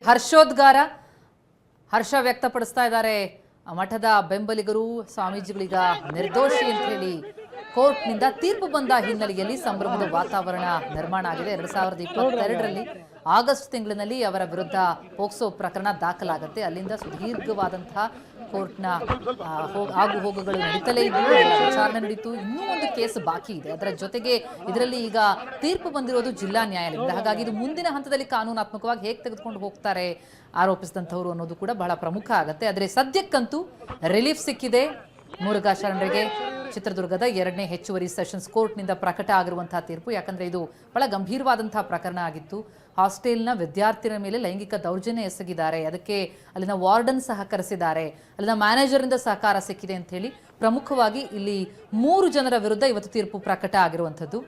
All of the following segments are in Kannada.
ಹರ್ಷೋದ್ಗಾರ ಹರ್ಷ ವ್ಯಕ್ತಪಡಿಸ್ತಾ ಇದ್ದಾರೆ ಮಠದ ಬೆಂಬಲಿಗರು. ಸ್ವಾಮೀಜಿಗಳೀಗ ನಿರ್ದೋಷಿ ಅಂತ ಹೇಳಿ ಕೋರ್ಟ್ನಿಂದ ತೀರ್ಪು ಬಂದ ಹಿನ್ನೆಲೆಯಲ್ಲಿ ಸಂಭ್ರಮದ ವಾತಾವರಣ ನಿರ್ಮಾಣ ಆಗಿದೆ. 2022ರಲ್ಲಿ ಆಗಸ್ಟ್ ತಿಂಗಳಿನಲ್ಲಿ ಅವರ ವಿರುದ್ಧ ಪೋಕ್ಸೋ ಪ್ರಕರಣ ದಾಖಲಾಗುತ್ತೆ. ಅಲ್ಲಿಂದ ಸುದೀರ್ಘವಾದಂತಹ ಕೋರ್ಟ್ನ ಆಗು ಹೋಗುಗಳು ನಡೀತಲೇ ಇದ್ದು ವಿಚಾರಣೆ ನಡೀತು. ಇನ್ನೂ ಒಂದು ಕೇಸ್ ಬಾಕಿ ಇದೆ. ಅದರ ಜೊತೆಗೆ ಇದರಲ್ಲಿ ಈಗ ತೀರ್ಪು ಬಂದಿರೋದು ಜಿಲ್ಲಾ ನ್ಯಾಯಾಲಯದಿಂದ. ಹಾಗಾಗಿ ಇದು ಮುಂದಿನ ಹಂತದಲ್ಲಿ ಕಾನೂನಾತ್ಮಕವಾಗಿ ಹೇಗೆ ತೆಗೆದುಕೊಂಡು ಹೋಗ್ತಾರೆ ಆರೋಪಿಸಿದಂಥವ್ರು ಅನ್ನೋದು ಕೂಡ ಬಹಳ ಪ್ರಮುಖ ಆಗುತ್ತೆ. ಆದರೆ ಸದ್ಯಕ್ಕಂತೂ ರಿಲೀಫ್ ಸಿಕ್ಕಿದೆ ಮುರುಘಾ ಶರಣರಿಗೆ. ಚಿತ್ರದುರ್ಗದ 2ನೇ ಹೆಚ್ಚುವರಿ ಸೆಷನ್ಸ್ ಕೋರ್ಟ್ನಿಂದ ಪ್ರಕಟ ಆಗಿರುವಂತಹ ತೀರ್ಪು. ಯಾಕಂದ್ರೆ ಇದು ಬಹಳ ಗಂಭೀರವಾದಂತಹ ಪ್ರಕರಣ ಆಗಿತ್ತು. ಹಾಸ್ಟೆಲ್ನ ವಿದ್ಯಾರ್ಥಿಗಳ ಮೇಲೆ ಲೈಂಗಿಕ ದೌರ್ಜನ್ಯ ಎಸಗಿದ್ದಾರೆ, ಅದಕ್ಕೆ ಅಲ್ಲಿನ ವಾರ್ಡನ್ ಸಹಕರಿಸಿದ್ದಾರೆ, ಅಲ್ಲಿನ ಮ್ಯಾನೇಜರ್ನಿಂದ ಸಹಕಾರ ಸಿಕ್ಕಿದೆ ಅಂತ ಹೇಳಿ ಪ್ರಮುಖವಾಗಿ ಇಲ್ಲಿ 3 ಜನರ ವಿರುದ್ಧ ಇವತ್ತು ತೀರ್ಪು ಪ್ರಕಟ ಆಗಿರುವಂಥದ್ದು.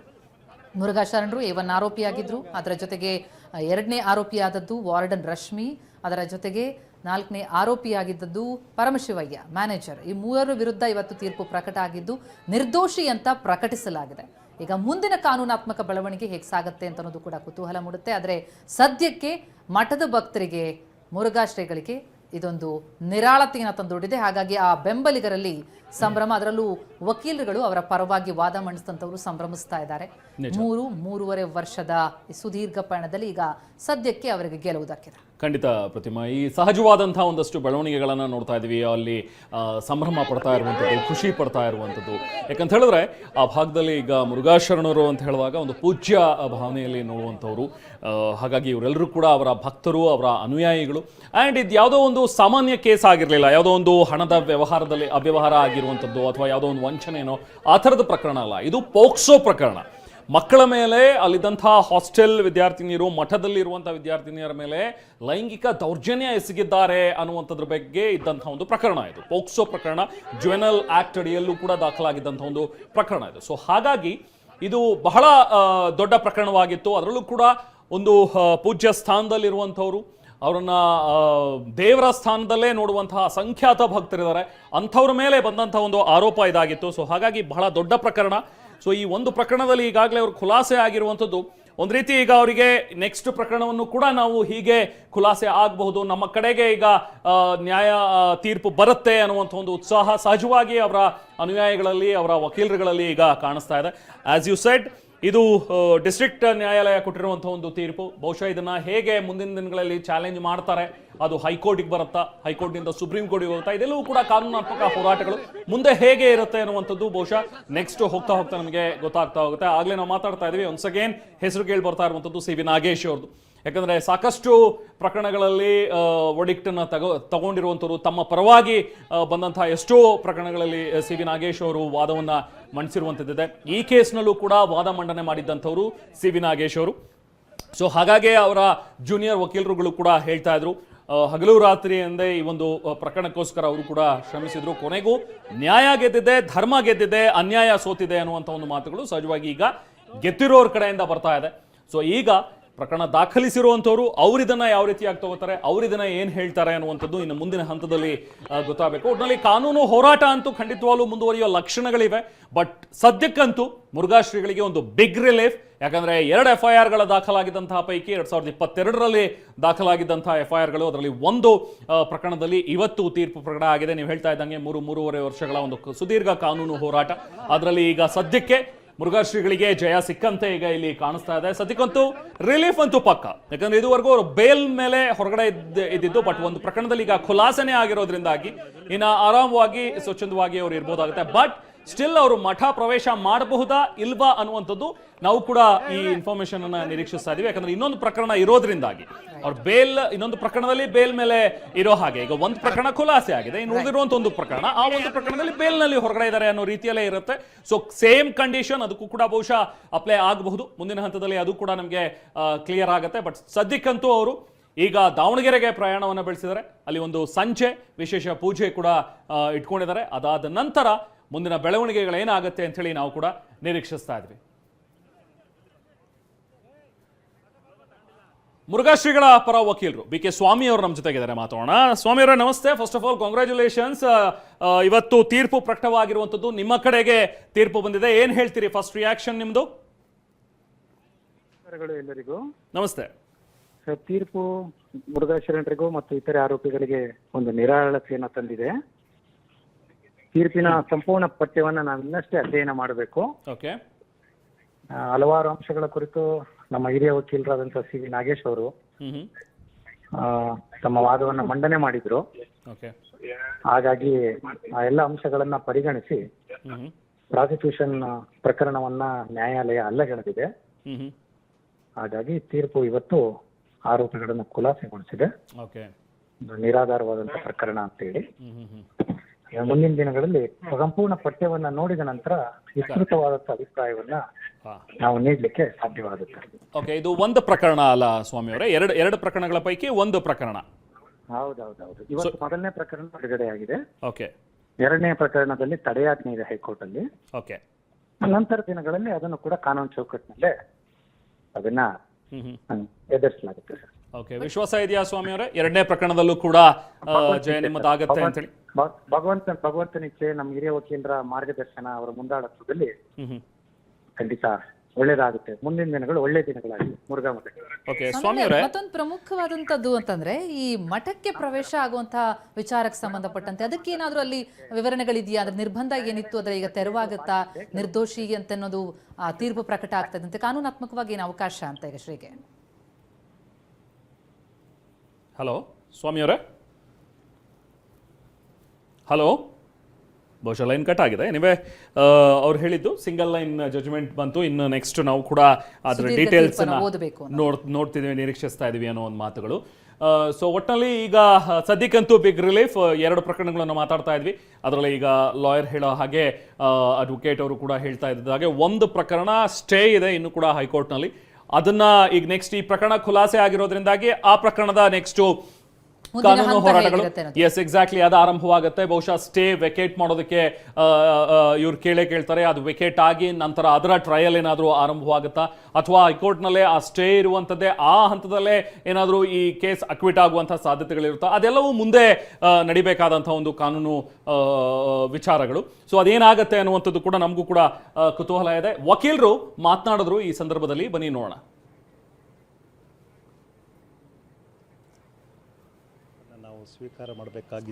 ಮುರುಘಾ ಶರಣರು A1 ಆರೋಪಿಯಾಗಿದ್ರು. ಅದರ ಜೊತೆಗೆ 2ನೇ ಆರೋಪಿಯಾದದ್ದು ವಾರ್ಡನ್ ರಶ್ಮಿ. ಅದರ ಜೊತೆಗೆ 4ನೇ ಆರೋಪಿಯಾಗಿದ್ದದ್ದು ಪರಮಶಿವಯ್ಯ ಮ್ಯಾನೇಜರ್. ಈ 3ರ ವಿರುದ್ಧ ಇವತ್ತು ತೀರ್ಪು ಪ್ರಕಟ ಆಗಿದ್ದು ನಿರ್ದೋಷಿ ಅಂತ ಪ್ರಕಟಿಸಲಾಗಿದೆ. ಈಗ ಮುಂದಿನ ಕಾನೂನಾತ್ಮಕ ಬೆಳವಣಿಗೆ ಹೇಗೆ ಸಾಗುತ್ತೆ ಅಂತ ಅನ್ನೋದು ಕೂಡ ಕುತೂಹಲ ಮೂಡುತ್ತೆ. ಆದರೆ ಸದ್ಯಕ್ಕೆ ಮಠದ ಭಕ್ತರಿಗೆ ಮುರುಘಾ ಶ್ರೀಗಳಿಗೆ ಇದೊಂದು ನಿರಾಳತೆಯನ್ನು ತಂದೊಡ್ಡಿದೆ. ಹಾಗಾಗಿ ಆ ಬೆಂಬಲಿಗರಲ್ಲಿ ಸಂಭ್ರಮ. ಅದರಲ್ಲೂ ವಕೀಲರುಗಳು ಅವರ ಪರವಾಗಿ ವಾದ ಮಂಡಿಸಿದಂಥವರು ಸಂಭ್ರಮಿಸ್ತಾ ಇದ್ದಾರೆ. 3.5 ವರ್ಷದ ಸುದೀರ್ಘ ಪಯಣದಲ್ಲಿ ಈಗ ಸದ್ಯಕ್ಕೆ ಅವರಿಗೆ ಗೆಲುವು ದಕ್ಕಿದೆ. ಖಂಡಿತ ಪ್ರತಿಮಾ, ಈ ಸಹಜವಾದಂತಹ ಒಂದಷ್ಟು ಬೆಳವಣಿಗೆಗಳನ್ನು ನೋಡ್ತಾ ಇದ್ದೀವಿ. ಅಲ್ಲಿ ಸಂಭ್ರಮ ಪಡ್ತಾ ಇರುವಂಥದ್ದು, ಖುಷಿ ಪಡ್ತಾ ಇರುವಂಥದ್ದು. ಯಾಕಂತ ಹೇಳಿದ್ರೆ ಆ ಭಾಗದಲ್ಲಿ ಈಗ ಮುರುಘಾ ಶರಣರು ಅಂತ ಹೇಳುವಾಗ ಒಂದು ಪೂಜ್ಯ ಭಾವನೆಯಲ್ಲಿ ನೋಡುವಂಥವ್ರು. ಹಾಗಾಗಿ ಇವರೆಲ್ಲರೂ ಕೂಡ ಅವರ ಭಕ್ತರು, ಅವರ ಅನುಯಾಯಿಗಳು. ಆ್ಯಂಡ್ ಇದು ಯಾವುದೋ ಒಂದು ಸಾಮಾನ್ಯ ಕೇಸ್ ಆಗಿರಲಿಲ್ಲ, ಯಾವುದೋ ಒಂದು ಹಣದ ವ್ಯವಹಾರದಲ್ಲಿ ಅವ್ಯವಹಾರ ಆಗಿರುವಂಥದ್ದು ಅಥವಾ ಯಾವುದೋ ಒಂದು ವಂಚನೆನೋ ಆ ಥರದ ಪ್ರಕರಣ ಅಲ್ಲ. ಇದು ಪೋಕ್ಸೋ ಪ್ರಕರಣ. ಮಕ್ಕಳ ಮೇಲೆ, ಅಲ್ಲಿದ್ದಂಥ ಹಾಸ್ಟೆಲ್ ವಿದ್ಯಾರ್ಥಿನಿಯರು, ಮಠದಲ್ಲಿರುವಂಥ ವಿದ್ಯಾರ್ಥಿನಿಯರ ಮೇಲೆ ಲೈಂಗಿಕ ದೌರ್ಜನ್ಯ ಎಸಗಿದ್ದಾರೆ ಅನ್ನುವಂಥದ್ರ ಬಗ್ಗೆ ಇದ್ದಂಥ ಒಂದು ಪ್ರಕರಣ ಇದು. ಪೋಕ್ಸೋ ಪ್ರಕರಣ ಜುವೆನಲ್ ಆಕ್ಟ್ ಅಡಿಯಲ್ಲೂ ಕೂಡ ದಾಖಲಾಗಿದ್ದಂಥ ಒಂದು ಪ್ರಕರಣ ಇದು. ಸೊ ಹಾಗಾಗಿ ಇದು ಬಹಳ ದೊಡ್ಡ ಪ್ರಕರಣವಾಗಿತ್ತು. ಅದರಲ್ಲೂ ಕೂಡ ಒಂದು ಪೂಜ್ಯ ಸ್ಥಾನದಲ್ಲಿರುವಂಥವ್ರು, ಅವರನ್ನ ದೇವರ ಸ್ಥಾನದಲ್ಲೇ ನೋಡುವಂತಹ ಅಸಂಖ್ಯಾತ ಭಕ್ತರಿದ್ದಾರೆ. ಅಂಥವ್ರ ಮೇಲೆ ಬಂದಂಥ ಒಂದು ಆರೋಪ ಇದಾಗಿತ್ತು. ಸೊ ಹಾಗಾಗಿ ಬಹಳ ದೊಡ್ಡ ಪ್ರಕರಣ. ಸೊ ಈ ಒಂದು ಪ್ರಕರಣದಲ್ಲಿ ಈಗಾಗಲೇ ಅವರು ಖುಲಾಸೆ ಆಗಿರುವಂಥದ್ದು. ಒಂದು ರೀತಿ ಈಗ ಅವರಿಗೆ ನೆಕ್ಸ್ಟ್ ಪ್ರಕರಣವನ್ನು ಕೂಡ ನಾವು ಹೀಗೆ ಖುಲಾಸೆ ಆಗಬಹುದು, ನಮ್ಮ ಕಡೆಗೆ ಈಗ ನ್ಯಾಯ ತೀರ್ಪು ಬರುತ್ತೆ ಅನ್ನುವಂಥ ಒಂದು ಉತ್ಸಾಹ ಸಹಜವಾಗಿ ಅವರ ಅನುಯಾಯಿಗಳಲ್ಲಿ, ಅವರ ವಕೀಲರುಗಳಲ್ಲಿ ಈಗ ಕಾಣಿಸ್ತಾ ಇದೆ. ಆಸ್ ಯು ಸೆಡ್, ಇದು ಡಿಸ್ಟ್ರಿಕ್ಟ್ ನ್ಯಾಯಾಲಯ ಕೊಟ್ಟಿರುವಂಥ ಒಂದು ತೀರ್ಪು. ಬಹುಶಃ ಇದನ್ನ ಹೇಗೆ ಮುಂದಿನ ದಿನಗಳಲ್ಲಿ ಚಾಲೆಂಜ್ ಮಾಡ್ತಾರೆ, ಅದು ಹೈಕೋರ್ಟಿಗೆ ಬರುತ್ತಾ, ಹೈಕೋರ್ಟ್ನಿಂದ ಸುಪ್ರೀಂ ಕೋರ್ಟಿಗೆ ಹೋಗುತ್ತಾ, ಇದೆಲ್ಲವೂ ಕೂಡ ಕಾನೂನಾತ್ಮಕ ಹೋರಾಟಗಳು ಮುಂದೆ ಹೇಗೆ ಇರುತ್ತೆ ಅನ್ನುವಂಥದ್ದು ಬಹುಶಃ ನೆಕ್ಸ್ಟ್ ಹೋಗ್ತಾ ಹೋಗ್ತಾ ನಮಗೆ ಗೊತ್ತಾಗ್ತಾ ಹೋಗುತ್ತೆ. ಆಗಲೇ ನಾವು ಮಾತಾಡ್ತಾ ಇದ್ವಿ, ಒನ್ಸ್ ಅಗೇನ್ ಹೆಸರು ಕೇಳಿ ಬರ್ತಾ ಇರುವಂಥದ್ದು ಸಿ ವಿ ನಾಗೇಶ್ ಅವ್ರದ್ದು. ಯಾಕಂದರೆ ಸಾಕಷ್ಟು ಪ್ರಕರಣಗಳಲ್ಲಿ ಒಡಿಕ್ಟನ್ನು ತಗೊಂಡಿರುವಂಥವ್ರು, ತಮ್ಮ ಪರವಾಗಿ ಬಂದಂಥ ಎಷ್ಟೋ ಪ್ರಕರಣಗಳಲ್ಲಿ ಸಿ ವಿ ನಾಗೇಶ್ ಅವರು ವಾದವನ್ನು ಮಂಡಿಸಿರುವಂಥದ್ದಿದೆ. ಈ ಕೇಸ್ನಲ್ಲೂ ಕೂಡ ವಾದ ಮಂಡನೆ ಮಾಡಿದ್ದಂಥವ್ರು ಸಿ ವಿ ನಾಗೇಶ್ ಅವರು. ಸೊ ಹಾಗಾಗಿ ಅವರ ಜೂನಿಯರ್ ವಕೀಲರುಗಳು ಕೂಡ ಹೇಳ್ತಾ ಇದ್ರು, ಹಗಲು ರಾತ್ರಿ ಎಂದೇ ಈ ಒಂದು ಪ್ರಕರಣಕ್ಕೋಸ್ಕರ ಅವರು ಕೂಡ ಶ್ರಮಿಸಿದ್ರು. ಕೊನೆಗೂ ನ್ಯಾಯ ಗೆದ್ದಿದೆ, ಧರ್ಮ ಗೆದ್ದಿದೆ, ಅನ್ಯಾಯ ಸೋತಿದೆ ಅನ್ನುವಂಥ ಒಂದು ಮಾತುಗಳು ಸಹಜವಾಗಿ ಈಗ ಗೆದ್ದಿರೋರ ಕಡೆಯಿಂದ ಬರ್ತಾ ಇದೆ. ಸೊ ಈಗ ಪ್ರಕರಣ ದಾಖಲಿಸಿರುವಂಥವ್ರು ಅವರಿದನ್ನ ಯಾವ ರೀತಿಯಾಗಿ ತಗೋತಾರೆ, ಅವರಿದನ್ನ ಏನು ಹೇಳ್ತಾರೆ ಅನ್ನುವಂಥದ್ದು ಇನ್ನು ಮುಂದಿನ ಹಂತದಲ್ಲಿ ಗೊತ್ತಾಗಬೇಕು. ಒಟ್ಟಿನಲ್ಲಿ ಕಾನೂನು ಹೋರಾಟ ಅಂತೂ ಖಂಡಿತವಾಗ್ಲೂ ಮುಂದುವರಿಯುವ ಲಕ್ಷಣಗಳಿವೆ. ಬಟ್ ಸದ್ಯಕ್ಕಂತೂ ಮುರುಘಾ ಶ್ರೀಗಳಿಗೆ ಒಂದು ಬಿಗ್ ರಿಲೀಫ್. ಯಾಕಂದರೆ 2 FIRಗಳ ದಾಖಲಾಗಿದ್ದಂತಹ ಪೈಕಿ 2022ರಲ್ಲಿ ದಾಖಲಾಗಿದ್ದಂತಹ FIRಗಳು, ಅದರಲ್ಲಿ ಒಂದು ಪ್ರಕರಣದಲ್ಲಿ ಇವತ್ತು ತೀರ್ಪು ಪ್ರಕಟ ಆಗಿದೆ. ನೀವು ಹೇಳ್ತಾ ಇದ್ದಂಗೆ 3.5 ವರ್ಷಗಳ ಒಂದು ಸುದೀರ್ಘ ಕಾನೂನು ಹೋರಾಟ, ಅದರಲ್ಲಿ ಈಗ ಸದ್ಯಕ್ಕೆ ಮುರುಘಾ ಶ್ರೀಗಳಿಗೆ ಜಯ ಸಿಕ್ಕಂತೆ ಈಗ ಇಲ್ಲಿ ಕಾಣಿಸ್ತಾ ಇದೆ. ಸದ್ಯಕ್ಕಂತೂ ರಿಲೀಫ್ ಅಂತೂ ಪಕ್ಕ. ಯಾಕಂದ್ರೆ ಇದುವರೆಗೂ ಅವರು ಬೇಲ್ ಮೇಲೆ ಹೊರಗಡೆ ಇದ್ದಿದ್ದು, ಬಟ್ ಒಂದು ಪ್ರಕರಣದಲ್ಲಿ ಈಗ ಖುಲಾಸನೆ ಆಗಿರೋದ್ರಿಂದಾಗಿ ಇನ್ನು ಆರಾಮವಾಗಿ ಸ್ವಚ್ಛಂದವಾಗಿ ಅವರು ಇರ್ಬೋದಾಗುತ್ತೆ. ಬಟ್ ಸ್ಟಿಲ್ ಅವರು ಮಠ ಪ್ರವೇಶ ಮಾಡಬಹುದಾ ಇಲ್ವಾ ಅನ್ನುವಂಥದ್ದು ನಾವು ಕೂಡ ಈ ಇನ್ಫಾರ್ಮೇಶನ್ ಅನ್ನ ನಿರೀಕ್ಷಿಸ್ತಾ ಇದೀವಿ. ಯಾಕಂದ್ರೆ ಇನ್ನೊಂದು ಪ್ರಕರಣ ಇರೋದ್ರಿಂದಾಗಿ ಅವ್ರು ಇನ್ನೊಂದು ಪ್ರಕರಣದಲ್ಲಿ ಬೇಲ್ ಮೇಲೆ ಇರೋ ಹಾಗೆ, ಈಗ ಒಂದು ಪ್ರಕರಣ ಖುಲಾಸೆ ಆಗಿದೆ, ಇನ್ನು ಉಳಿದಿರುವಂತ ಒಂದು ಪ್ರಕರಣ, ಆ ಒಂದು ಪ್ರಕರಣದಲ್ಲಿ ಬೇಲ್ ನಲ್ಲಿ ಹೊರಗಡೆ ಇದ್ದಾರೆ ಅನ್ನೋ ರೀತಿಯಲ್ಲೇ ಇರುತ್ತೆ. ಸೊ ಸೇಮ್ ಕಂಡೀಷನ್ ಅದಕ್ಕೂ ಕೂಡ ಬಹುಶಃ ಅಪ್ಲೈ ಆಗಬಹುದು. ಮುಂದಿನ ಹಂತದಲ್ಲಿ ಅದು ಕೂಡ ನಮಗೆ ಕ್ಲಿಯರ್ ಆಗುತ್ತೆ. ಬಟ್ ಸದ್ಯಕ್ಕಂತೂ ಅವರು ಈಗ ದಾವಣಗೆರೆಗೆ ಪ್ರಯಾಣವನ್ನು ಬೆಳೆಸಿದ್ದಾರೆ. ಅಲ್ಲಿ ಒಂದು ಸಂಜೆ ವಿಶೇಷ ಪೂಜೆ ಕೂಡ ಇಟ್ಕೊಂಡಿದ್ದಾರೆ. ಅದಾದ ನಂತರ ಮುಂದಿನ ಬೆಳವಣಿಗೆಗಳೇನಾಗುತ್ತೆ ಅಂತ ಹೇಳಿ ನಾವು ಕೂಡ ನಿರೀಕ್ಷಿಸ್ತಾ ಇದ್ವಿ. ಮುರುಘಾ ಶ್ರೀಗಳ ಪರ ವಕೀಲರು BK ಸ್ವಾಮಿ ಅವರು ನಮ್ಮ ಜೊತೆಗಿದ್ದಾರೆ, ಮಾತಾಡೋಣ. ಸ್ವಾಮಿ ಅವರೇ ನಮಸ್ತೆ. First of all congratulations. ಇವತ್ತು ತೀರ್ಪು ಪ್ರಕಟವಾಗಿರುವಂಥದ್ದು, ನಿಮ್ಮ ಕಡೆಗೆ ತೀರ್ಪು ಬಂದಿದೆ, ಏನ್ ಹೇಳ್ತೀರಿ? ಫಸ್ಟ್ ರಿಯಾಕ್ಷನ್ ನಿಮ್ದು? ಎಲ್ಲರಿಗೂ ನಮಸ್ತೆ. ಸರ್, ತೀರ್ಪು ಮುರುಘಾ ಮತ್ತು ಇತರೆ ಆರೋಪಿಗಳಿಗೆ ಒಂದು ನಿರಾಳತೆಯನ್ನು ತಂದಿದೆ. ತೀರ್ಪಿನ ಸಂಪೂರ್ಣ ಪಠ್ಯವನ್ನ ನಾವು ಇನ್ನಷ್ಟೇ ಅಧ್ಯಯನ ಮಾಡಬೇಕು. ಓಕೆ. ಹಲವಾರು ಅಂಶಗಳ ಕುರಿತು ನಮ್ಮ ಹಿರಿಯ ವಕೀಲರಾದಂತಹ ಸಿ ವಿ ನಾಗೇಶ್ ಅವರು ತಮ್ಮ ವಾದವನ್ನ ಮಂಡನೆ ಮಾಡಿದ್ರು. ಓಕೆ. ಹಾಗಾಗಿ ಆ ಎಲ್ಲ ಅಂಶಗಳನ್ನ ಪರಿಗಣಿಸಿ ಪ್ರಾಸಿಕ್ಯೂಷನ್ ಪ್ರಕರಣವನ್ನ ನ್ಯಾಯಾಲಯ ಅಲ್ಲಗೆಳೆದಿದೆ. ಹಾಗಾಗಿ ತೀರ್ಪು ಇವತ್ತು ಆರೋಪಿಗಳನ್ನು ಖುಲಾಸೆಗೊಳಿಸಿದೆ. ಓಕೆ. ನಿರಾಧಾರವಾದಂತಹ ಪ್ರಕರಣ ಅಂತ ಹೇಳಿ ಮುಂದಿನ ದಿನಗಳಲ್ಲಿ ಸಂಪೂರ್ಣ ಪಠ್ಯವನ್ನ ನೋಡಿದ ನಂತರ ವಿಸ್ತೃತವಾದಂತಹ ಅಭಿಪ್ರಾಯವನ್ನ ನಾವು ನೀಡಲಿಕ್ಕೆ ಸಾಧ್ಯವಾಗುತ್ತೆ. ಓಕೆ, ಇದು ಒಂದು ಪ್ರಕರಣ ಅಲ್ಲ ಸ್ವಾಮಿ ಅವರೇ, ಎರಡು ಪ್ರಕರಣಗಳ ಪೈಕಿ ಒಂದು ಪ್ರಕರಣ. ಹೌದೌದೌದು. ಇವತ್ತು ಮೊದಲನೇ ಪ್ರಕರಣ ಬಿಡುಗಡೆಯಾಗಿದೆ. ಓಕೆ. ಎರಡನೇ ಪ್ರಕರಣದಲ್ಲಿ ತಡೆಯಾಜ್ಞೆ ಇದೆ ಹೈಕೋರ್ಟ್ ಅಲ್ಲಿ. ಓಕೆ. ನಂತರ ದಿನಗಳಲ್ಲಿ ಅದನ್ನು ಕೂಡ ಕಾನೂನು ಚೌಕಟ್ಟಿನಲ್ಲೇ ಅದನ್ನ ಎದುರಿಸಲಾಗುತ್ತೆ ಸರ್. ಓಕೆ, ವಿಶ್ವಾಸ ಇದೆಯಾ ಸ್ವಾಮಿ ಅವರೇ ಎರಡನೇ ಪ್ರಕರಣದಲ್ಲೂ ಕೂಡ ಜಯ ನಿಮ್ಮದಾಗತ್ತೆ ಅಂತ ಹೇಳಿ? ಭಗವಂತನಿಚ್ಛೆ, ನಮ್ಮ ಹಿರಿಯ ವಕೀಲರ ಮಾರ್ಗದರ್ಶನ, ಅವರ ಮುಂದಾಳತ್ವದಲ್ಲಿ ಖಂಡಿತ ಒಳ್ಳೇದಾಗುತ್ತೆ. ಮುಂದಿನ ದಿನಗಳು ಒಳ್ಳೆ ದಿನಗಳಾಗಿ ಮುರುಘಾ ಮಠಕ್ಕೆ. ಓಕೆ ಸ್ವಾಮಿ ಅವರೇ, ಮತ್ತೊಂದು ಪ್ರಮುಖವಾದಂತದ್ದು ಅಂತಂದ್ರೆ ಈ ಮಠಕ್ಕೆ ಪ್ರವೇಶ ಆಗುವಂತಹ ವಿಚಾರಕ್ಕೆ ಸಂಬಂಧಪಟ್ಟಂತೆ ಅದಕ್ಕೆ ಏನಾದ್ರೂ ಅಲ್ಲಿ ವಿವರಣೆಗಳಿದೆಯಾ? ಅದ್ರ ನಿರ್ಬಂಧ ಏನಿತ್ತು, ಅದ್ರ ಈಗ ತೆರವಾಗುತ್ತಾ, ನಿರ್ದೋಷಿ ಅಂತ ಅನ್ನೋದು ತೀರ್ಪು ಪ್ರಕಟ ಆಗ್ತದಂತೆ, ಕಾನೂನಾತ್ಮಕವಾಗಿ ಏನು ಅವಕಾಶ ಅಂತ ಈಗ ಶ್ರೀಗೆ? ಹಲೋ ಸ್ವಾಮಿ ಅವರೇ, ಹಲೋ, ಬಹುಶಃ ಲೈನ್ ಕಟ್ ಆಗಿದೆ. ನೀವೇ ಅವ್ರು ಹೇಳಿದ್ದು ಸಿಂಗಲ್ ಲೈನ್ ಜಡ್ಜ್ಮೆಂಟ್ ಬಂತು, ಇನ್ನು ನೆಕ್ಸ್ಟ್ ನಾವು ಕೂಡ ಅದರ ಡೀಟೇಲ್ಸ್ ನೋಡ್ತಿದ್ದೀವಿ, ನಿರೀಕ್ಷಿಸ್ತಾ ಇದೀವಿ ಅನ್ನೋ ಒಂದು ಮಾತುಗಳು. ಸೊ ಒಟ್ಟಿನಲ್ಲಿ ಈಗ ಸದ್ಯಕ್ಕಂತೂ ಬಿಗ್ ರಿಲೀಫ್. ಎರಡು ಪ್ರಕರಣಗಳನ್ನು ಮಾತಾಡ್ತಾ ಇದ್ವಿ, ಅದರಲ್ಲಿ ಈಗ ಲಾಯರ್ ಹೇಳೋ ಹಾಗೆ, ಅಡ್ವೊಕೇಟ್ ಅವರು ಕೂಡ ಹೇಳ್ತಾ ಇದ್ದ ಹಾಗೆ ಒಂದು ಪ್ರಕರಣ ಸ್ಟೇ ಇದೆ ಇನ್ನು ಕೂಡ ಹೈಕೋರ್ಟ್ನಲ್ಲಿ. ಅದನ್ನ ಈಗ ನೆಕ್ಸ್ಟ್ ಈ ಪ್ರಕರಣ ಖುಲಾಸೆ ಆಗಿರೋದ್ರಿಂದಾಗಿ ಆ ಪ್ರಕರಣದ ನೆಕ್ಸ್ಟ್ ಕಾನೂನು ಹೋರಾಟಗಳು ಎಸ್ ಎಕ್ಸಾಕ್ಟ್ಲಿ ಅದು ಆರಂಭವಾಗುತ್ತೆ. ಬಹುಶಃ ಸ್ಟೇ ವೆಕೇಟ್ ಮಾಡೋದಕ್ಕೆ ಇವ್ರು ಕೇಳ್ತಾರೆ, ಅದು ವೆಕೇಟ್ ಆಗಿ ನಂತರ ಅದರ ಟ್ರಯಲ್ ಏನಾದರೂ ಆರಂಭವಾಗುತ್ತಾ, ಅಥವಾ ಹೈಕೋರ್ಟ್ನಲ್ಲೇ ಆ ಸ್ಟೇ ಇರುವಂಥದ್ದೇ ಆ ಹಂತದಲ್ಲೇ ಏನಾದರೂ ಈ ಕೇಸ್ ಅಕ್ವಿಟ್ ಆಗುವಂಥ ಸಾಧ್ಯತೆಗಳಿರುತ್ತಾ, ಅದೆಲ್ಲವೂ ಮುಂದೆ ನಡಿಬೇಕಾದಂಥ ಒಂದು ಕಾನೂನು ವಿಚಾರಗಳು. ಸೊ ಅದೇನಾಗುತ್ತೆ ಅನ್ನುವಂಥದ್ದು ಕೂಡ ನಮಗೂ ಕೂಡ ಕುತೂಹಲ ಇದೆ. ವಕೀಲರು ಮಾತನಾಡಿದ್ರು ಈ ಸಂದರ್ಭದಲ್ಲಿ, ಬನ್ನಿ ನೋಡೋಣ. ನಾವು ಸ್ವೀಕಾರ ಮಾಡಬೇಕಾಗಿತ್ತು.